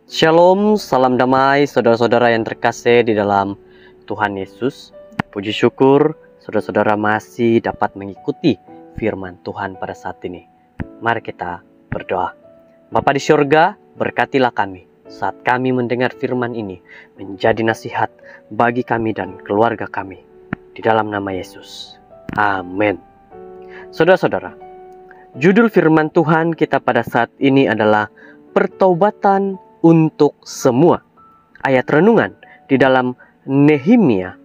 Shalom, salam damai saudara-saudara yang terkasih di dalam Tuhan Yesus. Puji syukur saudara-saudara masih dapat mengikuti firman Tuhan pada saat ini. Mari kita berdoa. Bapa di surga, berkatilah kami saat kami mendengar firman ini menjadi nasihat bagi kami dan keluarga kami. Di dalam nama Yesus. Amin. Saudara-saudara, judul firman Tuhan kita pada saat ini adalah pertobatan untuk semua. Ayat renungan di dalam Nehemia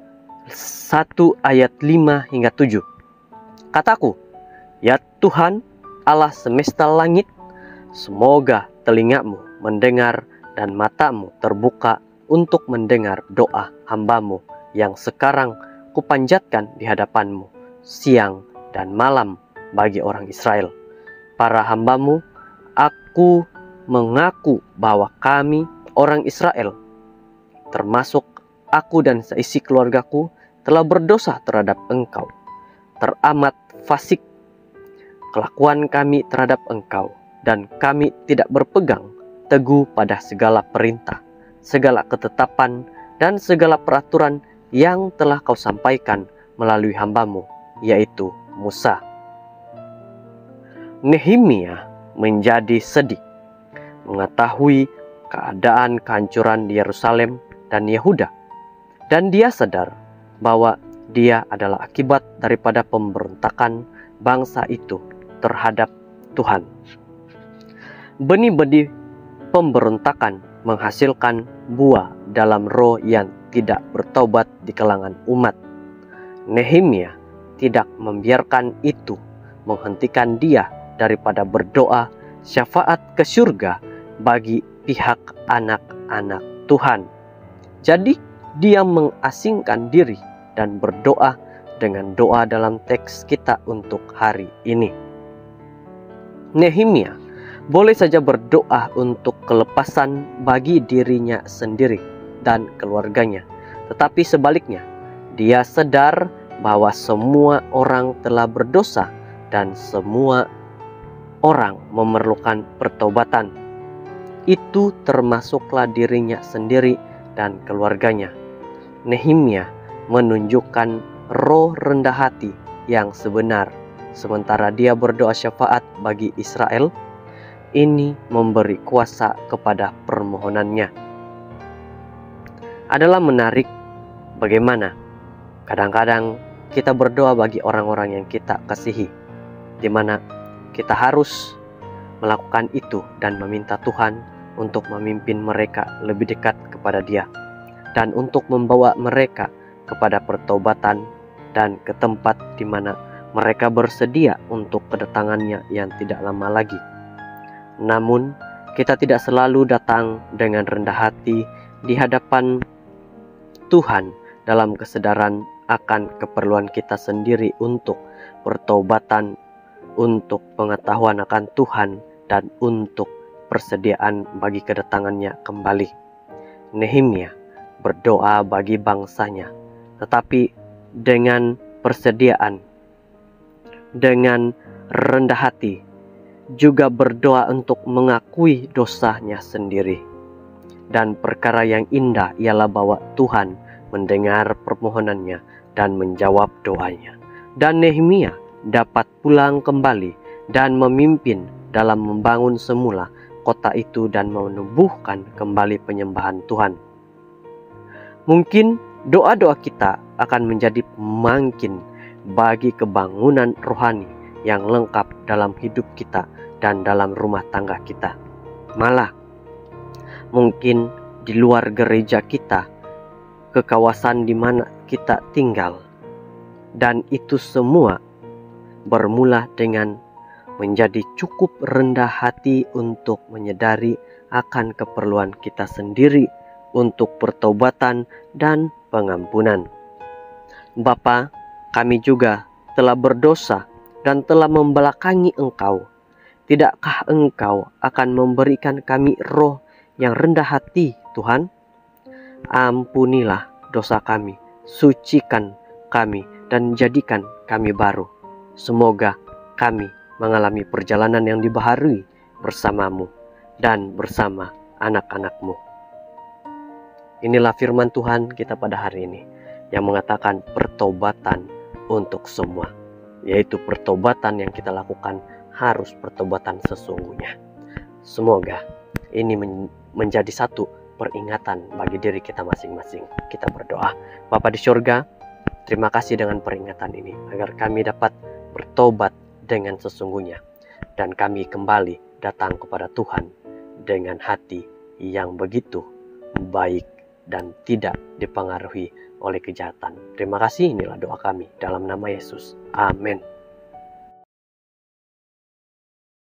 1 ayat 5 hingga 7. Kataku, ya Tuhan Allah semesta langit, semoga telingamu mendengar dan matamu terbuka untuk mendengar doa hambamu yang sekarang kupanjatkan di hadapanmu siang dan malam bagi orang Israel. Para hambamu, aku mengaku bahwa kami orang Israel, termasuk aku dan seisi keluargaku, telah berdosa terhadap engkau. Teramat fasik kelakuan kami terhadap engkau, dan kami tidak berpegang teguh pada segala perintah, segala ketetapan, dan segala peraturan yang telah kau sampaikan melalui hambamu, yaitu Musa. Nehemia menjadi sedih mengetahui keadaan kehancuran di Yerusalem dan Yehuda, dan dia sadar bahwa dia adalah akibat daripada pemberontakan bangsa itu terhadap Tuhan. Benih-benih pemberontakan menghasilkan buah dalam roh yang tidak bertobat di kalangan umat. Nehemia tidak membiarkan itu menghentikan dia daripada berdoa syafaat ke surga bagi pihak anak-anak Tuhan. Jadi dia mengasingkan diri dan berdoa dengan doa dalam teks kita untuk hari ini. Nehemia boleh saja berdoa untuk kelepasan bagi dirinya sendiri dan keluarganya, tetapi sebaliknya dia sadar bahwa semua orang telah berdosa dan semua orang memerlukan pertobatan. Itu termasuklah dirinya sendiri dan keluarganya. Nehemia menunjukkan roh rendah hati yang sebenar. Sementara dia berdoa syafaat bagi Israel, ini memberi kuasa kepada permohonannya. Adalah menarik bagaimana kadang-kadang kita berdoa bagi orang-orang yang kita kasihi, di mana kita harus melakukan itu dan meminta Tuhan untuk memimpin mereka lebih dekat kepada Dia, dan untuk membawa mereka kepada pertobatan dan ke tempat di mana mereka bersedia untuk kedatangannya yang tidak lama lagi. Namun, kita tidak selalu datang dengan rendah hati di hadapan Tuhan dalam kesadaran akan keperluan kita sendiri untuk pertobatan, untuk pengetahuan akan Tuhan, dan untuk persediaan bagi kedatangannya kembali. Nehemia berdoa bagi bangsanya, tetapi dengan persediaan, dengan rendah hati, juga berdoa untuk mengakui dosanya sendiri. Dan perkara yang indah ialah bahwa Tuhan mendengar permohonannya dan menjawab doanya. Dan Nehemia dapat pulang kembali dan memimpin dalam membangun semula kota itu dan menumbuhkan kembali penyembahan Tuhan. Mungkin doa-doa kita akan menjadi pemangkin bagi kebangunan rohani yang lengkap dalam hidup kita dan dalam rumah tangga kita. Malah mungkin di luar gereja kita, ke kawasan di mana kita tinggal, dan itu semua bermula dengan menjadi cukup rendah hati untuk menyadari akan keperluan kita sendiri untuk pertobatan dan pengampunan. Bapa, kami juga telah berdosa dan telah membelakangi Engkau. Tidakkah Engkau akan memberikan kami roh yang rendah hati, Tuhan? Ampunilah dosa kami, sucikan kami, dan jadikan kami baru. Semoga kami mengalami perjalanan yang dibaharui bersamamu dan bersama anak-anak-Mu. Inilah firman Tuhan kita pada hari ini yang mengatakan pertobatan untuk semua, yaitu pertobatan yang kita lakukan harus pertobatan sesungguhnya. Semoga ini menjadi satu peringatan bagi diri kita masing-masing. Kita berdoa. Bapa di surga, terima kasih dengan peringatan ini, agar kami dapat bertobat dengan sesungguhnya, dan kami kembali datang kepada Tuhan dengan hati yang begitu baik dan tidak dipengaruhi oleh kejahatan. Terima kasih, inilah doa kami dalam nama Yesus. Amin.